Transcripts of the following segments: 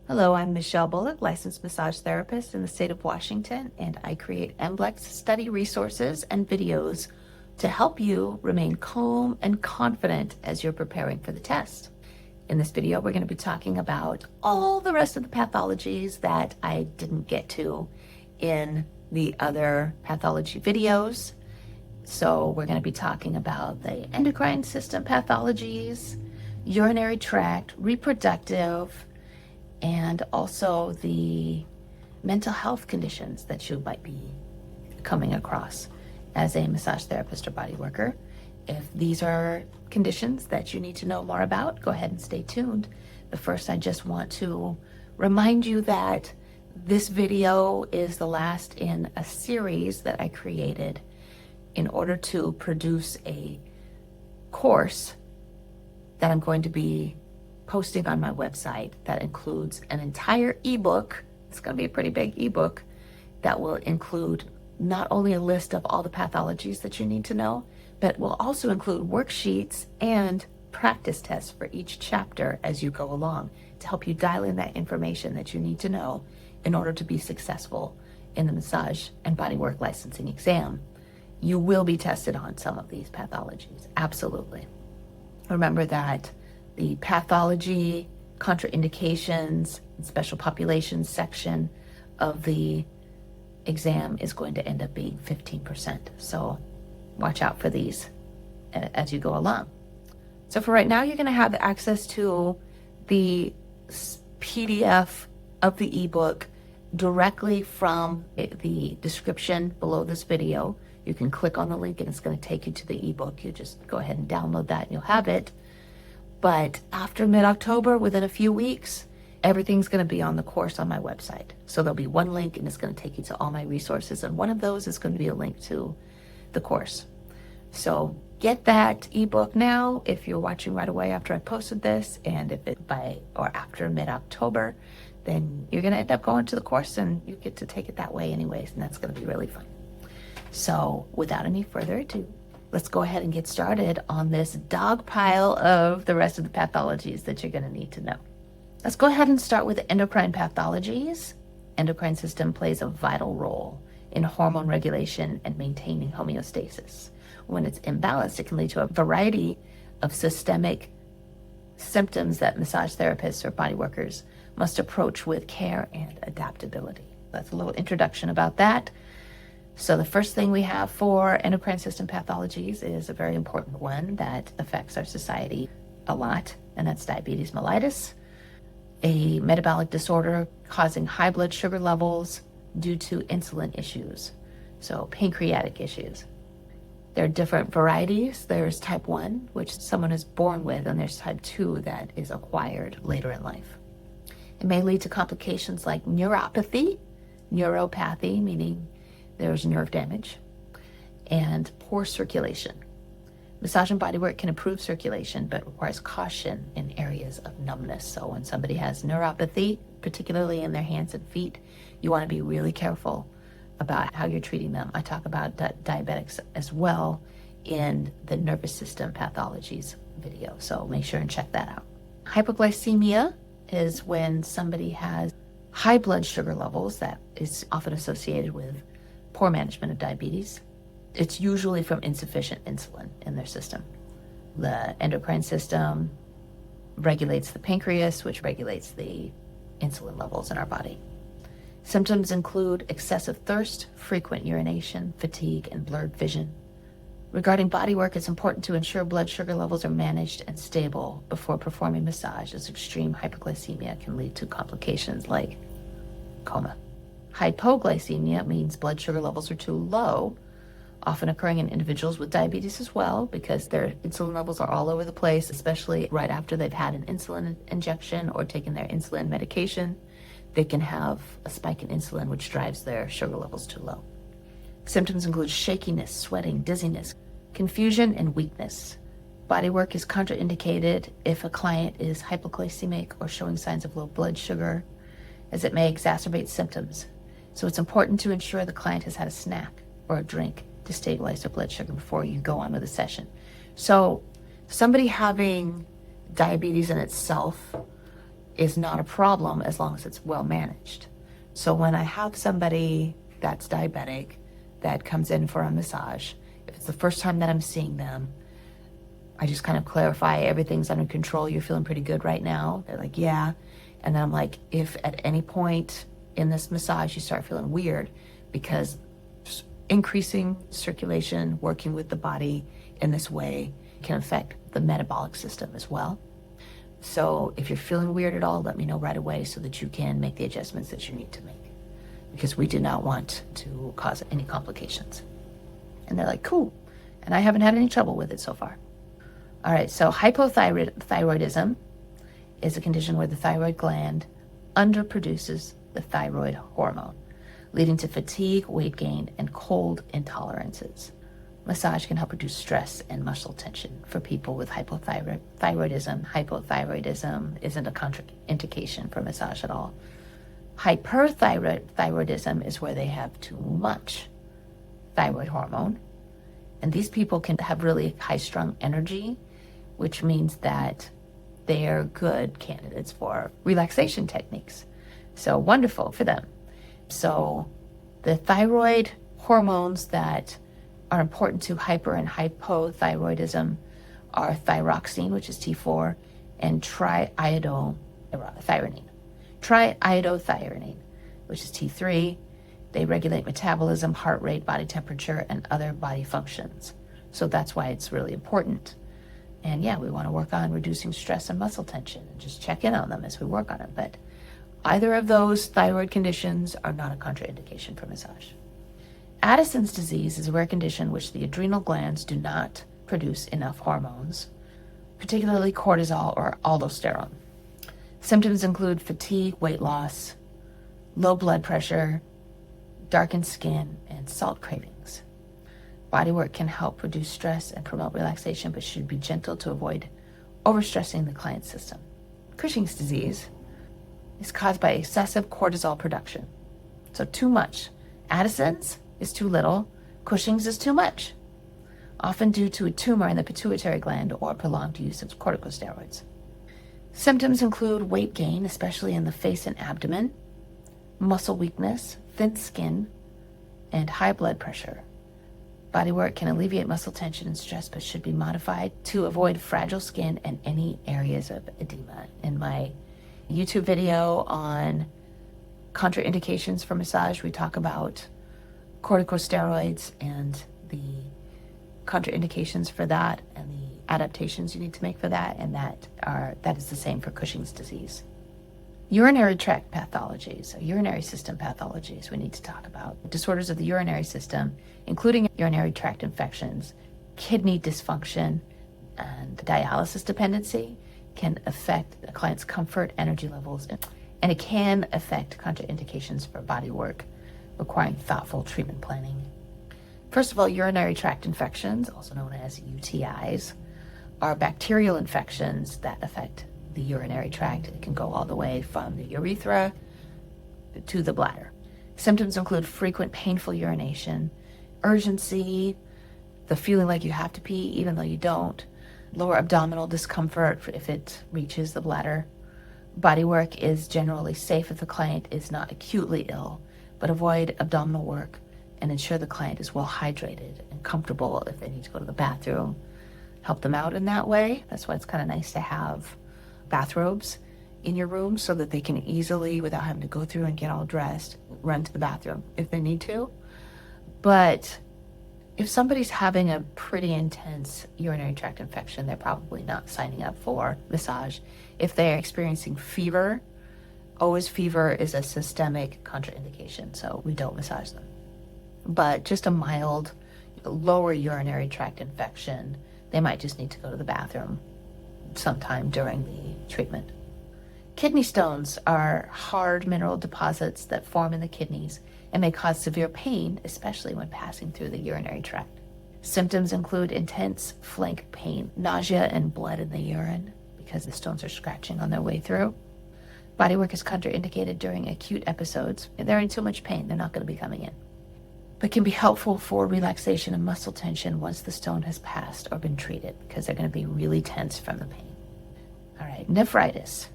Hello, I'm Michele Bullock, licensed massage therapist in the state of Washington, and I create MBLEx study resources and videos to help you remain calm and confident as you're preparing for the test. In this video, we're going to be talking about all the rest of the pathologies that I didn't get to in the other pathology videos. So we're going to be talking about the endocrine system pathologies, urinary tract, reproductive, and also the mental health conditions that you might be coming across as a massage therapist or body worker. If these are conditions that you need to know more about, go ahead and stay tuned. But first, I just want to remind you that this video is the last in a series that I created in order to produce a course that I'm going to be posting on my website that includes an entire ebook. It's going to be a pretty big ebook that will include not only a list of all the pathologies that you need to know, but will also include worksheets and practice tests for each chapter as you go along to help you dial in that information that you need to know in order to be successful in the massage and bodywork licensing exam. You will be tested on some of these pathologies, absolutely. Remember that the pathology, contraindications, and special populations section of the exam is going to end up being 15%. So watch out for these as you go along. So for right now, you're going to have access to the PDF of the ebook directly from the description below this video. You can click on the link and it's going to take you to the ebook. You just go ahead and download that and you'll have it. But after mid-October, within a few weeks, everything's going to be on the course on my website. So there'll be one link and it's going to take you to all my resources. And one of those is going to be a link to the course. So get that ebook now if you're watching right away after I posted this. And if it by or after mid-October, then you're going to end up going to the course and you get to take it that way anyways. And that's going to be really fun. So without any further ado, let's go ahead and get started on this dog pile of the rest of the pathologies that you're going to need to know. Let's go ahead and start with the endocrine pathologies. Endocrine system plays a vital role in hormone regulation and maintaining homeostasis. When it's imbalanced, it can lead to a variety of systemic symptoms that massage therapists or body workers must approach with care and adaptability. That's a little introduction about that. So the first thing we have for endocrine system pathologies is a very important one that affects our society a lot, and that's diabetes mellitus, a metabolic disorder causing high blood sugar levels due to insulin issues, so pancreatic issues. There are different varieties. There's type 1, which someone is born with, and there's type 2 that is acquired later in life. It may lead to complications like neuropathy, meaning there's nerve damage, and poor circulation. Massage and bodywork can improve circulation, but requires caution in areas of numbness. So when somebody has neuropathy, particularly in their hands and feet, you want to be really careful about how you're treating them. I talk about diabetics as well in the nervous system pathologies video, so make sure and check that out. Hypoglycemia is when somebody has high blood sugar levels that is often associated with poor management of diabetes. It's usually from insufficient insulin in their system. The endocrine system regulates the pancreas, which regulates the insulin levels in our body. Symptoms include excessive thirst, frequent urination, fatigue, and blurred vision. Regarding body work, it's important to ensure blood sugar levels are managed and stable before performing massage, as extreme hypoglycemia can lead to complications like coma. Hypoglycemia means blood sugar levels are too low, often occurring in individuals with diabetes as well, because their insulin levels are all over the place, especially right after they've had an insulin injection or taken their insulin medication. They can have a spike in insulin, which drives their sugar levels too low. Symptoms include shakiness, sweating, dizziness, confusion, and weakness. Bodywork is contraindicated if a client is hypoglycemic or showing signs of low blood sugar, as it may exacerbate symptoms. So it's important to ensure the client has had a snack or a drink to stabilize their blood sugar before you go on with the session. So somebody having diabetes in itself is not a problem as long as it's well managed. So when I have somebody that's diabetic that comes in for a massage, if it's the first time that I'm seeing them, I just kind of clarify everything's under control. You're feeling pretty good right now. They're like, yeah. And then I'm like, if at any point in this massage you start feeling weird, because increasing circulation, working with the body in this way can affect the metabolic system as well. So if you're feeling weird at all, let me know right away so that you can make the adjustments that you need to make, because we do not want to cause any complications. And they're like, cool. And I haven't had any trouble with it so far. All right, so hypothyroidism is a condition where the thyroid gland underproduces the thyroid hormone, leading to fatigue, weight gain, and cold intolerances. Massage can help reduce stress and muscle tension for people with hypothyroidism. Hypothyroidism isn't a contraindication for massage at all. Hyperthyroidism is where they have too much thyroid hormone. And these people can have really high-strung energy, which means that they're good candidates for relaxation techniques. So wonderful for them. So the thyroid hormones that are important to hyper and hypothyroidism are thyroxine, which is T4, and triiodothyronine. Triiodothyronine, which is T3. They regulate metabolism, heart rate, body temperature, and other body functions. So that's why it's really important. And yeah, we want to work on reducing stress and muscle tension and just check in on them as we work on it. But either of those thyroid conditions are not a contraindication for massage. Addison's disease is a rare condition in which the adrenal glands do not produce enough hormones, particularly cortisol or aldosterone. Symptoms include fatigue, weight loss, low blood pressure, darkened skin, and salt cravings. Bodywork can help reduce stress and promote relaxation, but should be gentle to avoid overstressing the client's system. Cushing's disease is caused by excessive cortisol production. So too much. Addison's is too little. Cushing's is too much, often due to a tumor in the pituitary gland or prolonged use of corticosteroids. Symptoms include weight gain, especially in the face and abdomen, muscle weakness, thin skin, and high blood pressure. Bodywork can alleviate muscle tension and stress, but should be modified to avoid fragile skin and any areas of edema. In my YouTube video on contraindications for massage, we talk about corticosteroids and the contraindications for that and the adaptations you need to make for that, and that is the same for Cushing's disease. Urinary tract pathologies, or urinary system pathologies, we need to talk about. Disorders of the urinary system, including urinary tract infections, kidney dysfunction, and dialysis dependency, can affect a client's comfort, energy levels, and it can affect contraindications for body work, requiring thoughtful treatment planning. First of all, urinary tract infections, also known as UTIs, are bacterial infections that affect the urinary tract. It can go all the way from the urethra to the bladder. Symptoms include frequent painful urination, urgency, the feeling like you have to pee even though you don't, lower abdominal discomfort if it reaches the bladder. Bodywork is generally safe if the client is not acutely ill, but avoid abdominal work and ensure the client is well hydrated and comfortable if they need to go to the bathroom. Help them out in that way. That's why it's kind of nice to have bathrobes in your room so that they can easily, without having to go through and get all dressed, run to the bathroom if they need to. But if somebody's having a pretty intense urinary tract infection, they're probably not signing up for massage. If they're experiencing fever, always fever is a systemic contraindication, so we don't massage them. But just a mild lower urinary tract infection, they might just need to go to the bathroom sometime during the treatment. Kidney stones are hard mineral deposits that form in the kidneys and may cause severe pain, especially when passing through the urinary tract. Symptoms include intense flank pain, nausea, and blood in the urine because the stones are scratching on their way through. Bodywork is contraindicated during acute episodes. If they're in too much pain, they're not going to be coming in, but can be helpful for relaxation and muscle tension once the stone has passed or been treated, because they're going to be really tense from the pain. All right, nephritis.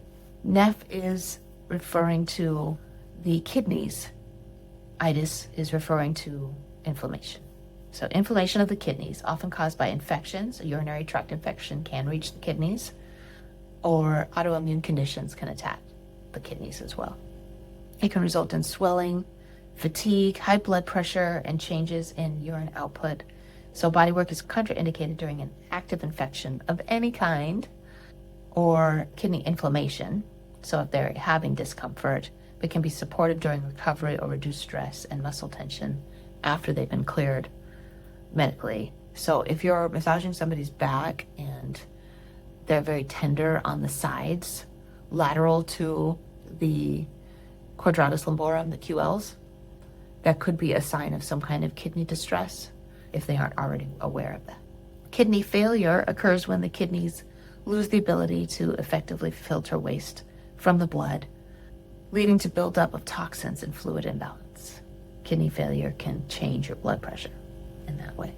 Neph is referring to the kidneys. Itis is referring to inflammation. So inflammation of the kidneys, often caused by infections, a urinary tract infection can reach the kidneys, or autoimmune conditions can attack the kidneys as well. It can result in swelling, fatigue, high blood pressure, and changes in urine output. So body work is contraindicated during an active infection of any kind or kidney inflammation. So if they're having discomfort, it can be supportive during recovery or reduced stress and muscle tension after they've been cleared medically. So if you're massaging somebody's back and they're very tender on the sides, lateral to the quadratus lumborum, the QLs, that could be a sign of some kind of kidney distress if they aren't already aware of that. Kidney failure occurs when the kidneys lose the ability to effectively filter waste from the blood, leading to buildup of toxins and fluid imbalance. Kidney failure can change your blood pressure in that way.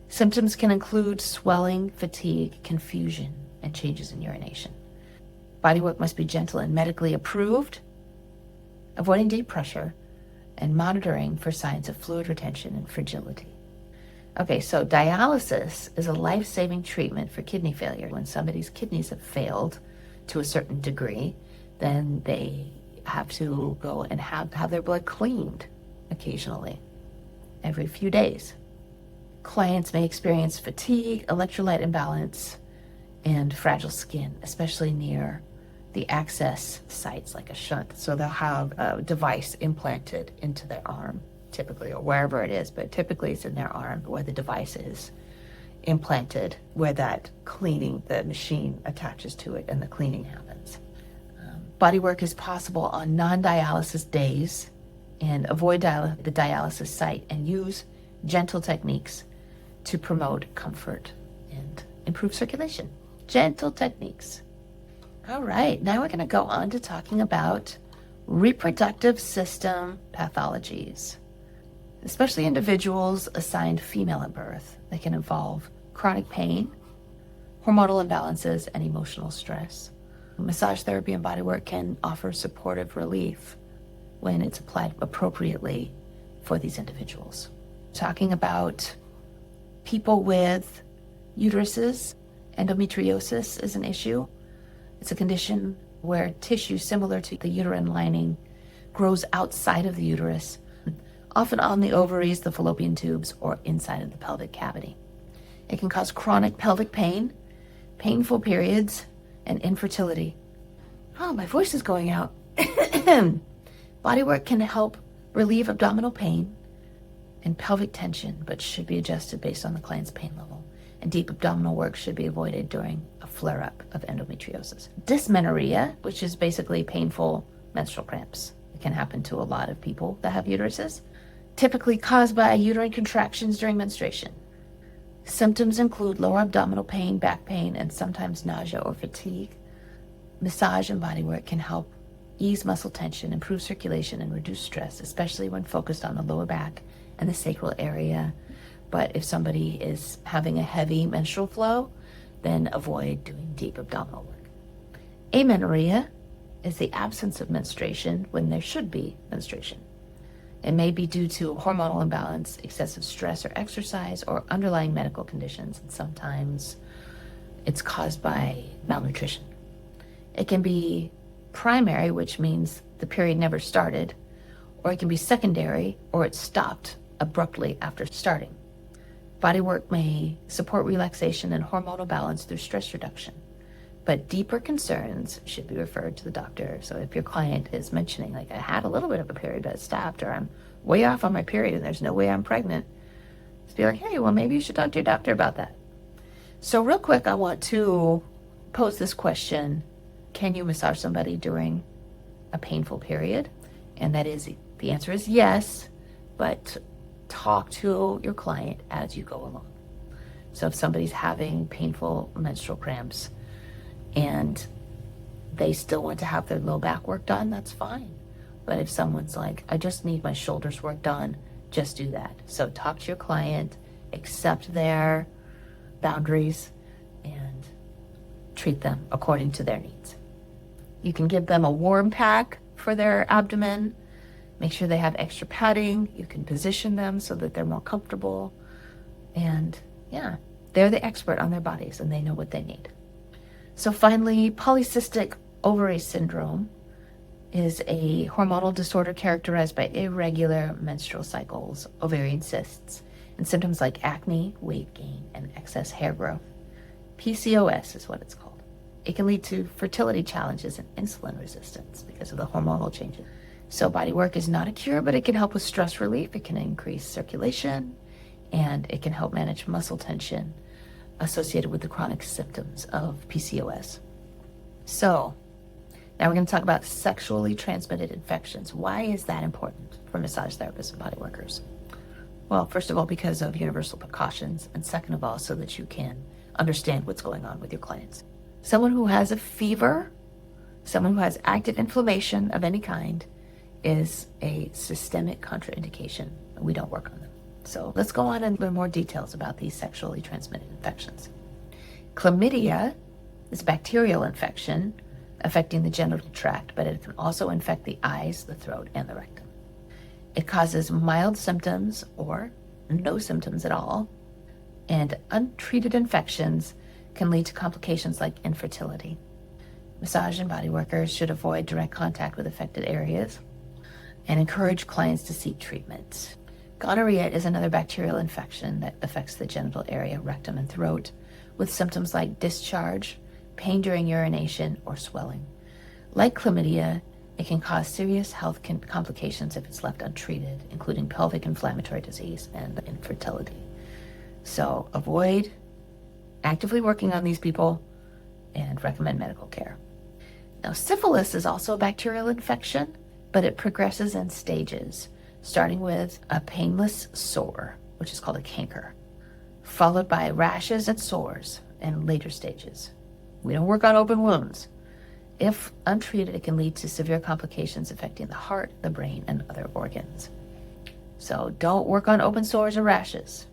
Symptoms can include swelling, fatigue, confusion, and changes in urination. Bodywork must be gentle and medically approved, avoiding deep pressure, and monitoring for signs of fluid retention and fragility. Okay, so dialysis is a life-saving treatment for kidney failure. When somebody's kidneys have failed to a certain degree, then they have to go and have their blood cleaned occasionally, every few days. Clients may experience fatigue, electrolyte imbalance, and fragile skin, especially near the access sites like a shunt. So they'll have a device implanted into their arm, typically, or wherever it is, but typically it's in their arm where the device is implanted, where that cleaning, the machine attaches to it and the cleaning happens. Bodywork is possible on non-dialysis days, and avoid the dialysis site and use gentle techniques to promote comfort and improve circulation. Gentle techniques. All right, now we're going to go on to talking about reproductive system pathologies, especially individuals assigned female at birth. They can involve chronic pain, hormonal imbalances, and emotional stress. Massage therapy and bodywork can offer supportive relief when it's applied appropriately for these individuals. Talking about people with uteruses, endometriosis is an issue. It's a condition where tissue similar to the uterine lining grows outside of the uterus, often on the ovaries, the fallopian tubes, or inside of the pelvic cavity. It can cause chronic pelvic pain, painful periods, and infertility. Oh, my voice is going out. Bodywork can help relieve abdominal pain and pelvic tension, but should be adjusted based on the client's pain level. And deep abdominal work should be avoided during a flare-up of endometriosis. Dysmenorrhea, which is basically painful menstrual cramps. It can happen to a lot of people that have uteruses, typically caused by uterine contractions during menstruation. Symptoms include lower abdominal pain, back pain, and sometimes nausea or fatigue. Massage and bodywork can help ease muscle tension, improve circulation, and reduce stress, especially when focused on the lower back and the sacral area. But if somebody is having a heavy menstrual flow, then avoid doing deep abdominal work. Amenorrhea is the absence of menstruation when there should be menstruation. It may be due to hormonal imbalance, excessive stress or exercise, or underlying medical conditions, and sometimes it's caused by malnutrition. It can be primary, which means the period never started, or it can be secondary, or it stopped abruptly after starting. Bodywork may support relaxation and hormonal balance through stress reduction, but deeper concerns should be referred to the doctor. So if your client is mentioning, like, I had a little bit of a period, but it stopped, or I'm way off on my period and there's no way I'm pregnant, just be like, hey, well, maybe you should talk to your doctor about that. So real quick, I want to pose this question. Can you massage somebody during a painful period? And that is, the answer is yes, but talk to your client as you go along. So if somebody's having painful menstrual cramps and they still want to have their low back work done, that's fine. But if someone's like, I just need my shoulders work done, just do that. So talk to your client, accept their boundaries, and treat them according to their needs. You can give them a warm pack for their abdomen. Make sure they have extra padding. You can position them so that they're more comfortable. And yeah, they're the expert on their bodies and they know what they need. So finally, polycystic ovary syndrome is a hormonal disorder characterized by irregular menstrual cycles, ovarian cysts, and symptoms like acne, weight gain, and excess hair growth. PCOS is what it's called. It can lead to fertility challenges and insulin resistance because of the hormonal changes. So body work is not a cure, but it can help with stress relief. It can increase circulation, and it can help manage muscle tension associated with the chronic symptoms of PCOS. So now we're going to talk about sexually transmitted infections. Why is that important for massage therapists and body workers? Well, first of all, because of universal precautions, and second of all, so that you can understand what's going on with your clients. Someone who has a fever, someone who has active inflammation of any kind, is a systemic contraindication. We don't work on them. So let's go on and learn more details about these sexually transmitted infections. Chlamydia is a bacterial infection affecting the genital tract, but it can also infect the eyes, the throat, and the rectum. It causes mild symptoms or no symptoms at all, and untreated infections can lead to complications like infertility. Massage and body workers should avoid direct contact with affected areas and encourage clients to seek treatment. Gonorrhea is another bacterial infection that affects the genital area, rectum, and throat, with symptoms like discharge, pain during urination, or swelling. Like chlamydia, it can cause serious health complications if it's left untreated, including pelvic inflammatory disease and infertility. So avoid actively working on these people and recommend medical care. Now, syphilis is also a bacterial infection, but it progresses in stages, starting with a painless sore, which is called a canker, followed by rashes and sores in later stages. We don't work on open wounds. If untreated, it can lead to severe complications affecting the heart, the brain, and other organs. So don't work on open sores or rashes.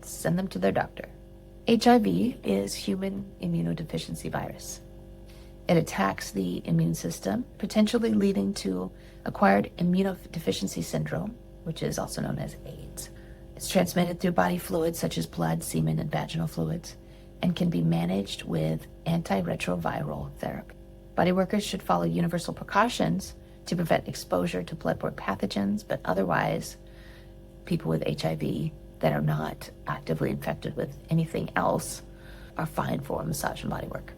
Send them to their doctor. HIV is human immunodeficiency virus. It attacks the immune system, potentially leading to acquired immunodeficiency syndrome, which is also known as AIDS. It's transmitted through body fluids such as blood, semen, and vaginal fluids, and can be managed with antiretroviral therapy. Body workers should follow universal precautions to prevent exposure to bloodborne pathogens, but otherwise, people with HIV that are not actively infected with anything else are fine for massage and body work.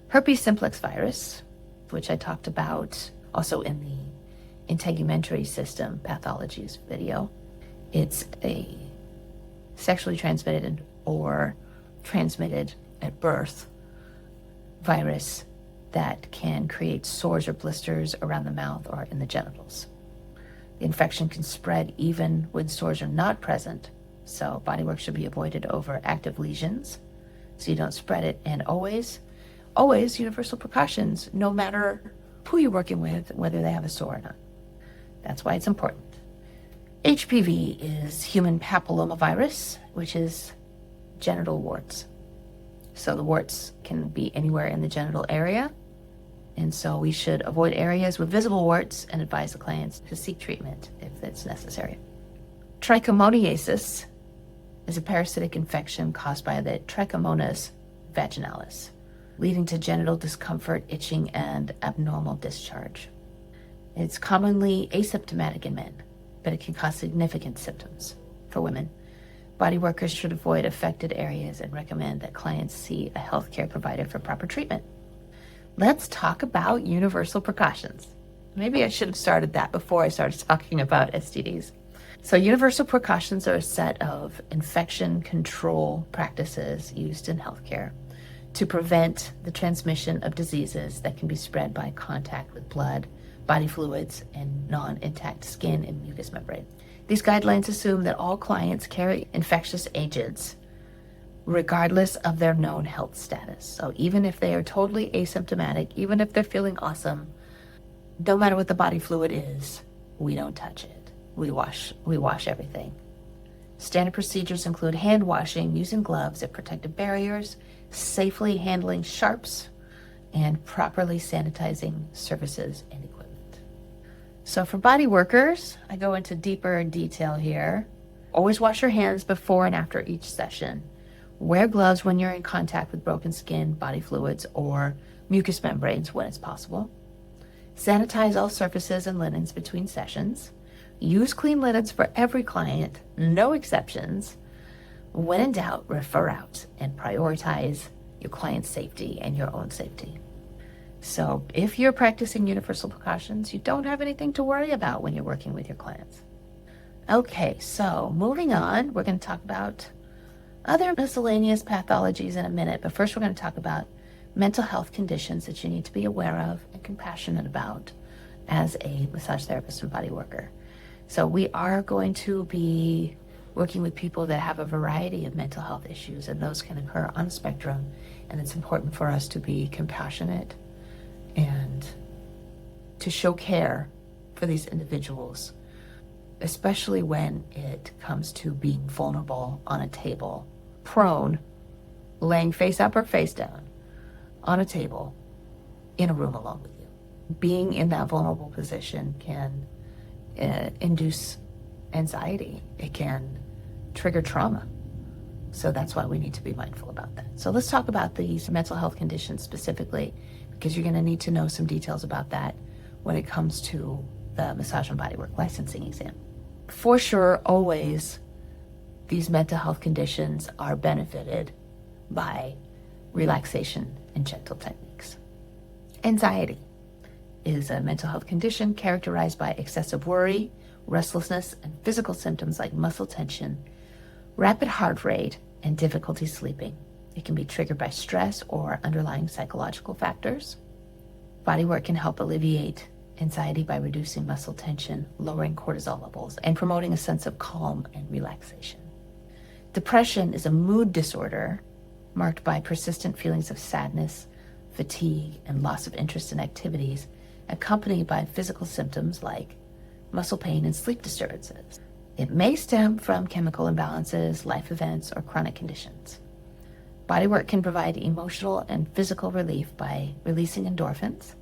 Herpes simplex virus, which I talked about also in the Integumentary system Pathologies video. It's a sexually transmitted or transmitted at birth virus that can create sores or blisters around the mouth or in the genitals. The infection can spread even when sores are not present, so body work should be avoided over active lesions so you don't spread it. And always universal precautions, no matter who you're working with, whether they have a sore or not. That's why it's important. HPV is human papillomavirus, which is genital warts. So the warts can be anywhere in the genital area. And so we should avoid areas with visible warts and advise the clients to seek treatment if it's necessary. Trichomoniasis is a parasitic infection caused by the Trichomonas vaginalis, leading to genital discomfort, itching, and abnormal discharge. It's commonly asymptomatic in men, but it can cause significant symptoms for women. Body workers should avoid affected areas and recommend that clients see a healthcare provider for proper treatment. Let's talk about universal precautions. Maybe I should have started that before I started talking about STDs. So universal precautions are a set of infection control practices used in healthcare to prevent the transmission of diseases that can be spread by contact with blood, body fluids, and non-intact skin and mucous membrane. These guidelines assume that all clients carry infectious agents regardless of their known health status. So even if they are totally asymptomatic, even if they're feeling awesome, no matter what the body fluid is, we don't touch it. We wash everything. Standard procedures include hand washing, using gloves and protective barriers, safely handling sharps and properly sanitizing surfaces and equipment. So for body workers, I go into deeper detail here. Always wash your hands before and after each session. Wear gloves when you're in contact with broken skin, body fluids, or mucous membranes when it's possible. Sanitize all surfaces and linens between sessions. Use clean linens for every client, no exceptions. When in doubt, refer out and prioritize your client's safety and your own safety. So if you're practicing universal precautions, you don't have anything to worry about when you're working with your clients. Okay, so moving on, we're going to talk about other miscellaneous pathologies in a minute, but first we're going to talk about mental health conditions that you need to be aware of and compassionate about as a massage therapist and body worker. So we are going to be working with people that have a variety of mental health issues, and those can occur on a spectrum, and it's important for us to be compassionate and to show care for these individuals, especially when it comes to being vulnerable on a table, prone, laying face up or face down on a table in a room alone with you. Being in that vulnerable position can induce anxiety. It can trigger trauma. So that's why we need to be mindful about that. So let's talk about these mental health conditions specifically, because you're going to need to know some details about that when it comes to the massage and bodywork licensing exam. For sure, always, these mental health conditions are benefited by relaxation and gentle techniques. Anxiety is a mental health condition characterized by excessive worry, restlessness, and physical symptoms like muscle tension, rapid heart rate, and difficulty sleeping. It can be triggered by stress or underlying psychological factors. Bodywork can help alleviate anxiety by reducing muscle tension, lowering cortisol levels, and promoting a sense of calm and relaxation. Depression is a mood disorder marked by persistent feelings of sadness, fatigue, and loss of interest in activities, accompanied by physical symptoms like muscle pain and sleep disturbances. It may stem from chemical imbalances, life events, or chronic conditions. Bodywork can provide emotional and physical relief by releasing endorphins,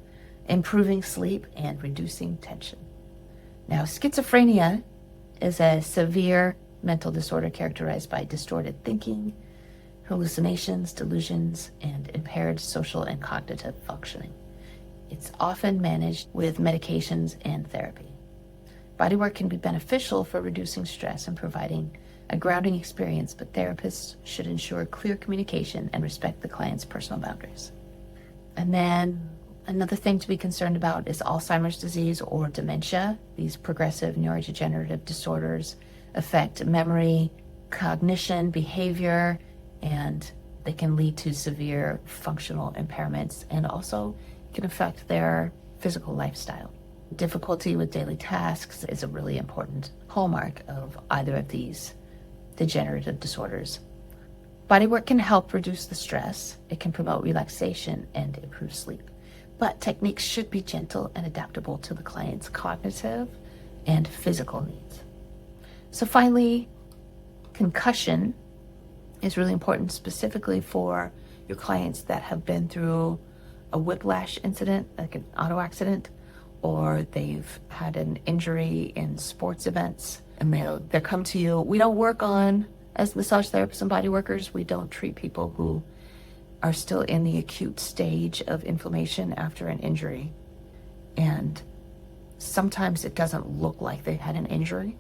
improving sleep, and reducing tension. Now, schizophrenia is a severe mental disorder characterized by distorted thinking, hallucinations, delusions, and impaired social and cognitive functioning. It's often managed with medications and therapy. Bodywork can be beneficial for reducing stress and providing a grounding experience, but therapists should ensure clear communication and respect the client's personal boundaries. And then another thing to be concerned about is Alzheimer's disease or dementia. These progressive neurodegenerative disorders affect memory, cognition, behavior, and they can lead to severe functional impairments and also can affect their physical lifestyle. Difficulty with daily tasks is a really important hallmark of either of these degenerative disorders. Bodywork can help reduce the stress. It can promote relaxation and improve sleep. But techniques should be gentle and adaptable to the client's cognitive and physical needs. So finally, concussion is really important, specifically for your clients that have been through a whiplash incident, like an auto accident, or they've had an injury in sports events, and they'll come to you. We don't work on, as massage therapists and body workers, we don't treat people who are still in the acute stage of inflammation after an injury. And sometimes it doesn't look like they've had an injury.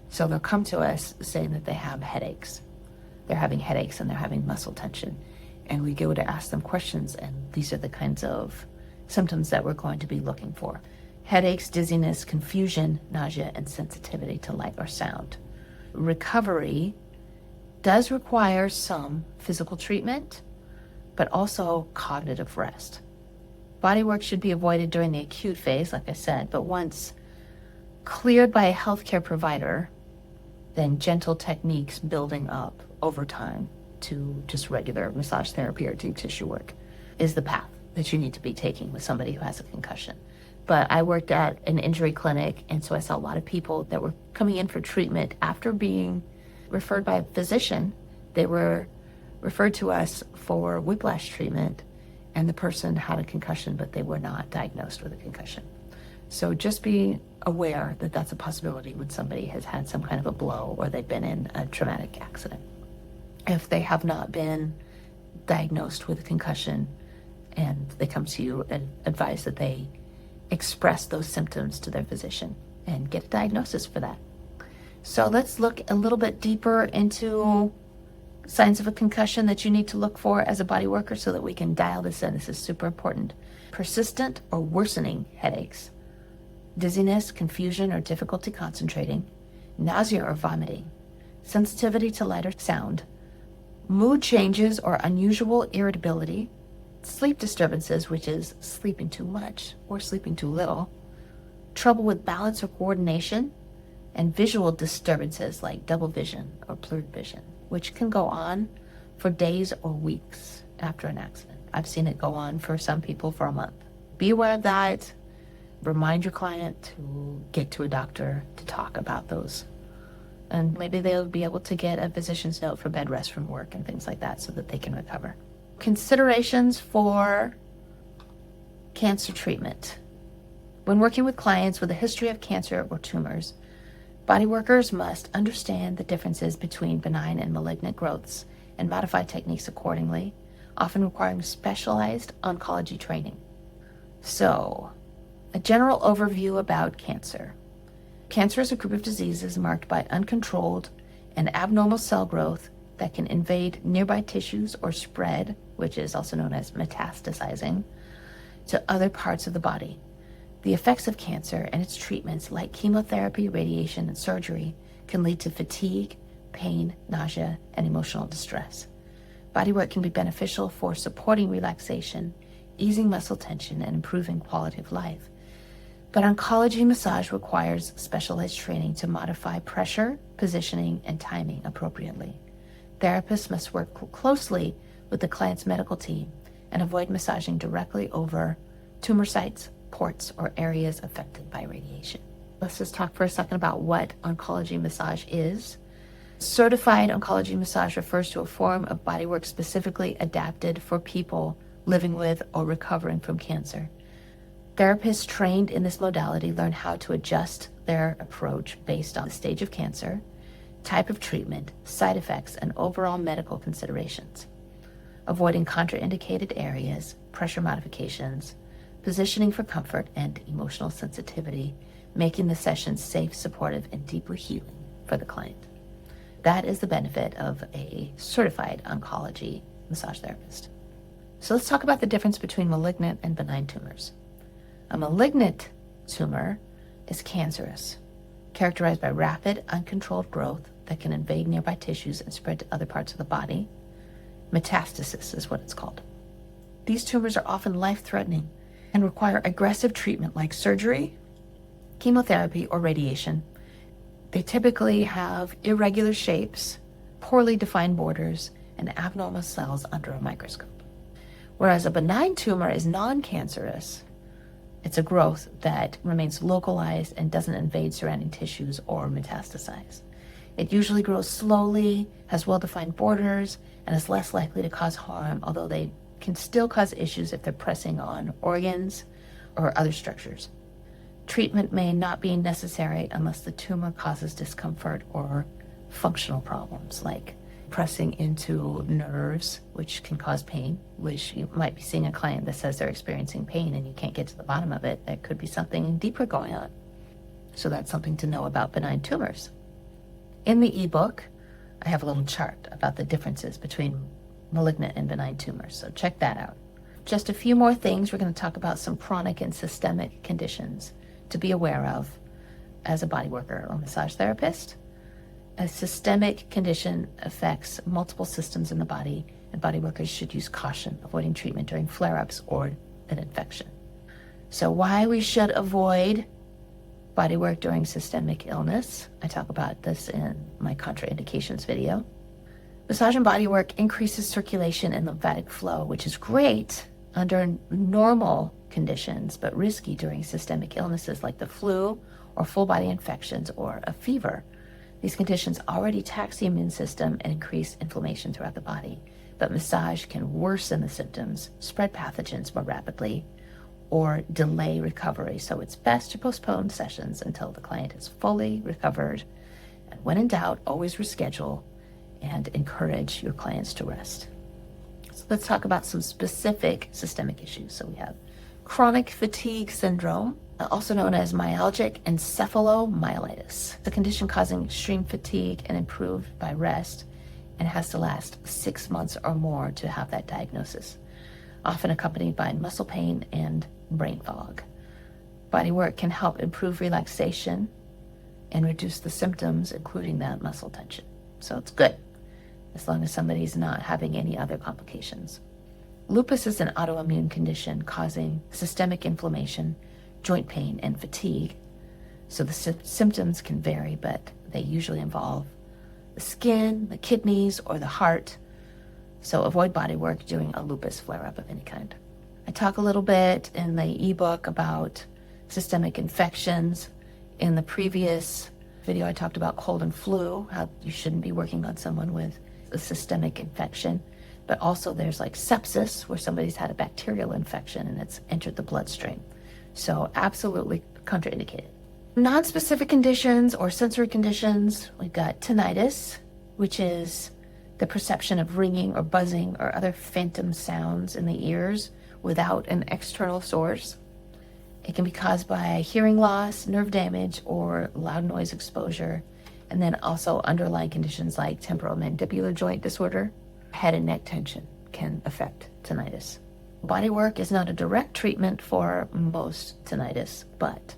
So they'll come to us saying that they have headaches. They're having headaches and they're having muscle tension. And we go to ask them questions, and these are the kinds of symptoms that we're going to be looking for. Headaches, dizziness, confusion, nausea, and sensitivity to light or sound. Recovery does require some physical treatment, but also cognitive rest. Bodywork should be avoided during the acute phase, like I said, but once cleared by a healthcare provider, then gentle techniques building up over time to just regular massage therapy or deep tissue work is the path that you need to be taking with somebody who has a concussion. But I worked at an injury clinic, and so I saw a lot of people that were coming in for treatment after being referred by a physician. They were referred to us for whiplash treatment, and the person had a concussion, but they were not diagnosed with a concussion. So just be aware that that's a possibility when somebody has had some kind of a blow or they've been in a traumatic accident. If they have not been diagnosed with a concussion and they come to you and advise that they express those symptoms to their physician and get a diagnosis for that. So let's look a little bit deeper into signs of a concussion that you need to look for as a body worker so that we can dial this in. This is super important. Persistent or worsening headaches, dizziness, confusion or difficulty concentrating, nausea or vomiting, sensitivity to light or sound, mood changes or unusual irritability, sleep disturbances, which is sleeping too much or sleeping too little, trouble with balance or coordination, and visual disturbances like double vision or blurred vision, which can go on for days or weeks after an accident. I've seen it go on for some people for a month. Be aware of that. Remind your client to get to a doctor to talk about those. And maybe they'll be able to get a physician's note for bed rest from work and things like that so that they can recover. Considerations for cancer treatment. When working with clients with a history of cancer or tumors, body workers must understand the differences between benign and malignant growths and modify techniques accordingly, often requiring specialized oncology training. So, a general overview about cancer. Cancer is a group of diseases marked by uncontrolled and abnormal cell growth that can invade nearby tissues or spread, which is also known as metastasizing, to other parts of the body. The effects of cancer and its treatments, like chemotherapy, radiation, and surgery, can lead to fatigue, pain, nausea, and emotional distress. Bodywork can be beneficial for supporting relaxation, easing muscle tension, and improving quality of life. But oncology massage requires specialized training to modify pressure, positioning, and timing appropriately. Therapists must work closely with the client's medical team and avoid massaging directly over tumor sites, ports, or areas affected by radiation. Let's just talk for a second about what oncology massage is. Certified oncology massage refers to a form of bodywork specifically adapted for people living with or recovering from cancer. Therapists trained in this modality learn how to adjust their approach based on the stage of cancer, type of treatment, side effects, and overall medical considerations, avoiding contraindicated areas, pressure modifications, positioning for comfort, and emotional sensitivity, making the sessions safe, supportive, and deeply healing for the client. That is the benefit of a certified oncology massage therapist. So let's talk about the difference between malignant and benign tumors. A malignant tumor is cancerous, characterized by rapid, uncontrolled growth that can invade nearby tissues and spread to other parts of the body. Metastasis is what it's called. These tumors are often life-threatening and require aggressive treatment like surgery, chemotherapy, or radiation. They typically have irregular shapes, poorly defined borders, and abnormal cells under a microscope. Whereas a benign tumor is non-cancerous. It's a growth that remains localized and doesn't invade surrounding tissues or metastasize. It usually grows slowly, has well-defined borders, and is less likely to cause harm, although they can still cause issues if they're pressing on organs or other structures. Treatment may not be necessary unless the tumor causes discomfort or functional problems, like pressing into nerves, which can cause pain, which you might be seeing a client that says they're experiencing pain and you can't get to the bottom of it. There could be something deeper going on. So that's something to know about benign tumors. In the ebook, I have a little chart about the differences between malignant and benign tumors, so check that out. Just a few more things. We're going to talk about some chronic and systemic conditions to be aware of as a body worker or massage therapist. A systemic condition affects multiple systems in the body, and body workers should use caution, avoiding treatment during flare-ups or an infection. So why we should avoid body work during systemic illness. I talk about this in my contraindications video. Massage and body work increases circulation and lymphatic flow, which is great under normal conditions, but risky during systemic illnesses like the flu or full body infections or a fever. These conditions already tax the immune system and increase inflammation throughout the body, but massage can worsen the symptoms, spread pathogens more rapidly, or delay recovery. So it's best to postpone sessions until the client is fully recovered. And when in doubt, always reschedule and encourage your clients to rest. So let's talk about some specific systemic issues. So we have chronic fatigue syndrome, also known as myalgic encephalomyelitis, a condition causing extreme fatigue and improved by rest, and has to last 6 months or more to have that diagnosis, often accompanied by muscle pain and brain fog. Body work can help improve relaxation and reduce the symptoms, including that muscle tension. So it's good, as long as somebody's not having any other complications. Lupus is an autoimmune condition causing systemic inflammation, joint pain, and fatigue. So the symptoms can vary, but they usually involve the skin, the kidneys, or the heart. So avoid body work during a lupus flare-up of any kind. I talk a little bit in the ebook about systemic infections. In the previous video, I talked about cold and flu, how you shouldn't be working on someone with a systemic infection. But also there's like sepsis, where somebody's had a bacterial infection and it's entered the bloodstream. So absolutely contraindicated. Non-specific conditions or sensory conditions, we've got tinnitus, which is the perception of ringing or buzzing or other phantom sounds in the ears without an external source. It can be caused by hearing loss, nerve damage, or loud noise exposure. And then also underlying conditions like temporomandibular joint disorder, head and neck tension can affect tinnitus. Body work is not a direct treatment for most tinnitus, but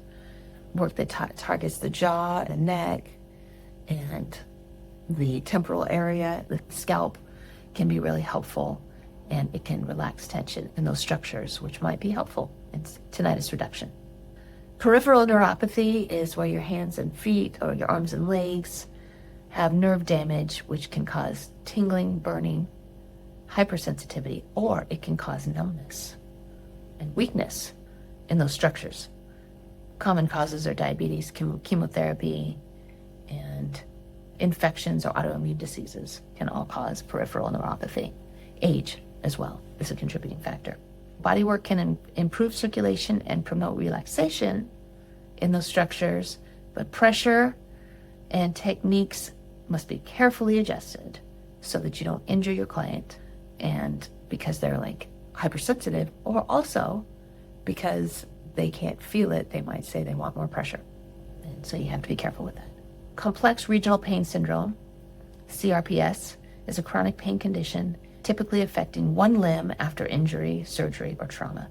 work that targets the jaw, the neck, and the temporal area, the scalp, can be really helpful, and it can relax tension in those structures, which might be helpful in tinnitus reduction. Peripheral neuropathy is where your hands and feet or your arms and legs have nerve damage, which can cause tingling, burning, hypersensitivity, or it can cause numbness and weakness in those structures. Common causes are diabetes, chemotherapy, and infections or autoimmune diseases can all cause peripheral neuropathy. Age as well is a contributing factor. Body work can improve circulation and promote relaxation in those structures, but pressure and techniques must be carefully adjusted so that you don't injure your client, and because they're like hypersensitive, or also because they can't feel it, they might say they want more pressure. And so you have to be careful with that. Complex regional pain syndrome, CRPS, is a chronic pain condition typically affecting one limb after injury, surgery, or trauma.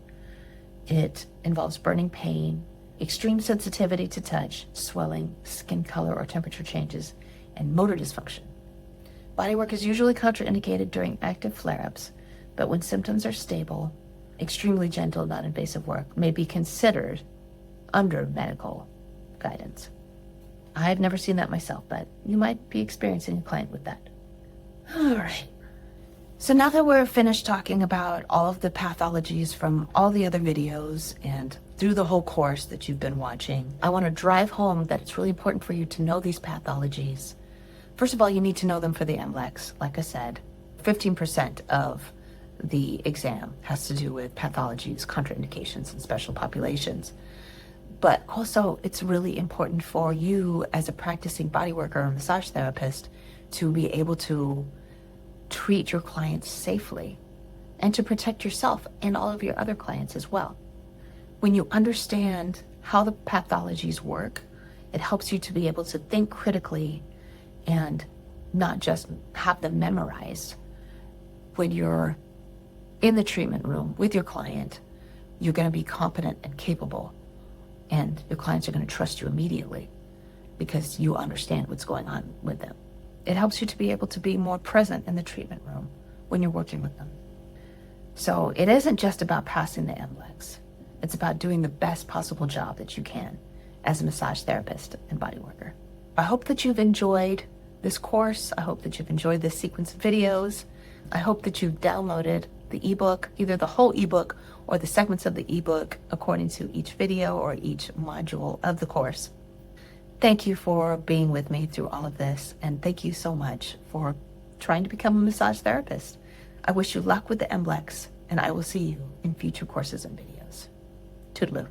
It involves burning pain, extreme sensitivity to touch, swelling, skin color or temperature changes, and motor dysfunction. Body work is usually contraindicated during active flare-ups, but when symptoms are stable, extremely gentle, non-invasive work may be considered under medical guidance. I've never seen that myself, but you might be experiencing a client with that. All right. So now that we're finished talking about all of the pathologies from all the other videos and through the whole course that you've been watching, I want to drive home that it's really important for you to know these pathologies. First of all, you need to know them for the MBLEx. Like I said, 15% of the exam has to do with pathologies, contraindications, and special populations. But also, it's really important for you as a practicing body worker or massage therapist to be able to treat your clients safely and to protect yourself and all of your other clients as well. When you understand how the pathologies work, it helps you to be able to think critically and not just have them memorized. When you're in the treatment room with your client, you're going to be competent and capable, and your clients are going to trust you immediately because you understand what's going on with them. It helps you to be able to be more present in the treatment room when you're working with them. So it isn't just about passing the MBLEx. It's about doing the best possible job that you can as a massage therapist and body worker. I hope that you've enjoyed this course. I hope that you've enjoyed this sequence of videos. I hope that you've downloaded the ebook, either the whole ebook or the segments of the ebook according to each video or each module of the course. Thank you for being with me through all of this, and thank you so much for trying to become a massage therapist. I wish you luck with the MBLEx, and I will see you in future courses and videos. Toodaloo.